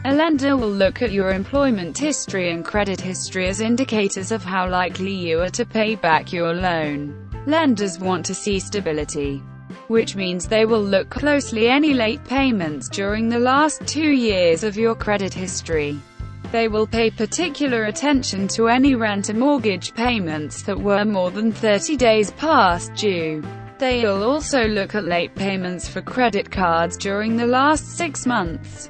A lender will look at your employment history and credit history as indicators of how likely you are to pay back your loan. Lenders want to see stability, which means they will look closely at any late payments during the last 2 years of your credit history. They will pay particular attention to any rent or mortgage payments that were more than 30 days past due. They'll also look at late payments for credit cards during the last 6 months.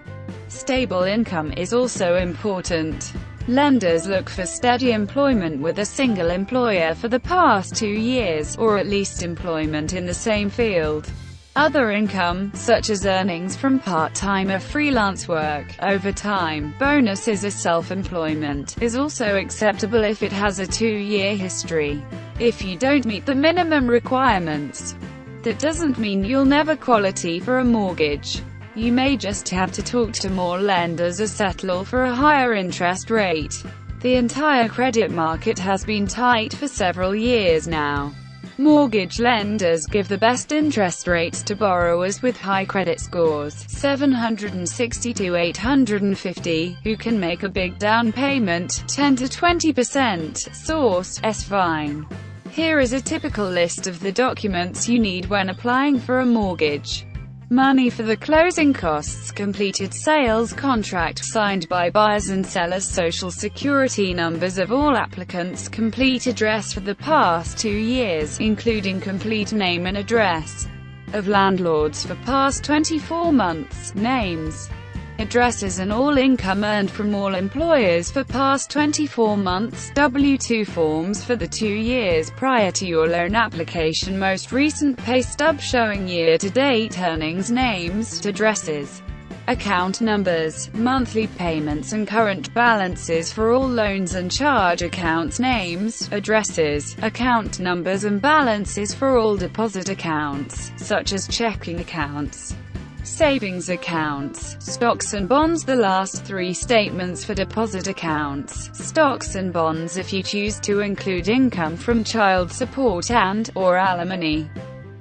Stable income is also important. Lenders look for steady employment with a single employer for the past 2 years, or at least employment in the same field. Other income, such as earnings from part-time or freelance work, overtime, bonuses or self-employment, is also acceptable if it has a 2-year history. If you don't meet the minimum requirements, that doesn't mean you'll never qualify for a mortgage. You may just have to talk to more lenders or settle for a higher interest rate. The entire credit market has been tight for several years now. Mortgage lenders give the best interest rates to borrowers with high credit scores, 760 to 850, who can make a big down payment, 10 to 20%. Source: S-Vine. Here is a typical list of the documents you need when applying for a mortgage. Money for the closing costs, completed sales contract signed by buyers and sellers, social security numbers of all applicants, complete address for the past 2 years, including complete name and address of landlords for past 24 months, names, addresses and all income earned from all employers for past 24 months, W-2 forms for the 2 years prior to your loan application, most recent pay stub showing year-to-date earnings, names, addresses, account numbers, monthly payments and current balances for all loans and charge accounts, names, addresses, account numbers and balances for all deposit accounts, such as checking accounts, savings accounts, stocks and bonds. The last 3 statements for deposit accounts, stocks and bonds if you choose to include income from child support and/or alimony.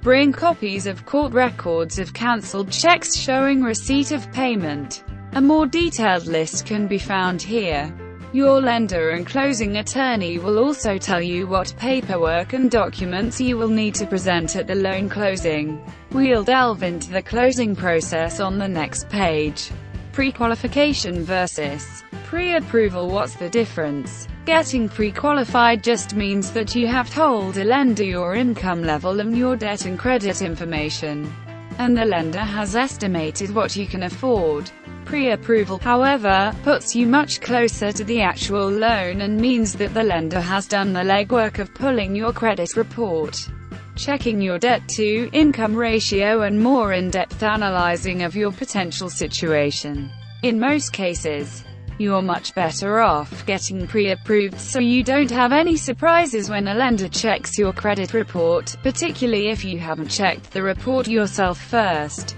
Bring copies of court records of cancelled checks showing receipt of payment. A more detailed list can be found here. Your lender and closing attorney will also tell you what paperwork and documents you will need to present at the loan closing. We'll delve into the closing process on the next page. Pre-qualification versus pre-approval. What's the difference? Getting pre-qualified just means that you have told a lender your income level and your debt and credit information, and the lender has estimated what you can afford. Pre-approval, however, puts you much closer to the actual loan and means that the lender has done the legwork of pulling your credit report, checking your debt-to-income ratio and more in-depth analyzing of your potential situation. In most cases, you're much better off getting pre-approved so you don't have any surprises when a lender checks your credit report, particularly if you haven't checked the report yourself first.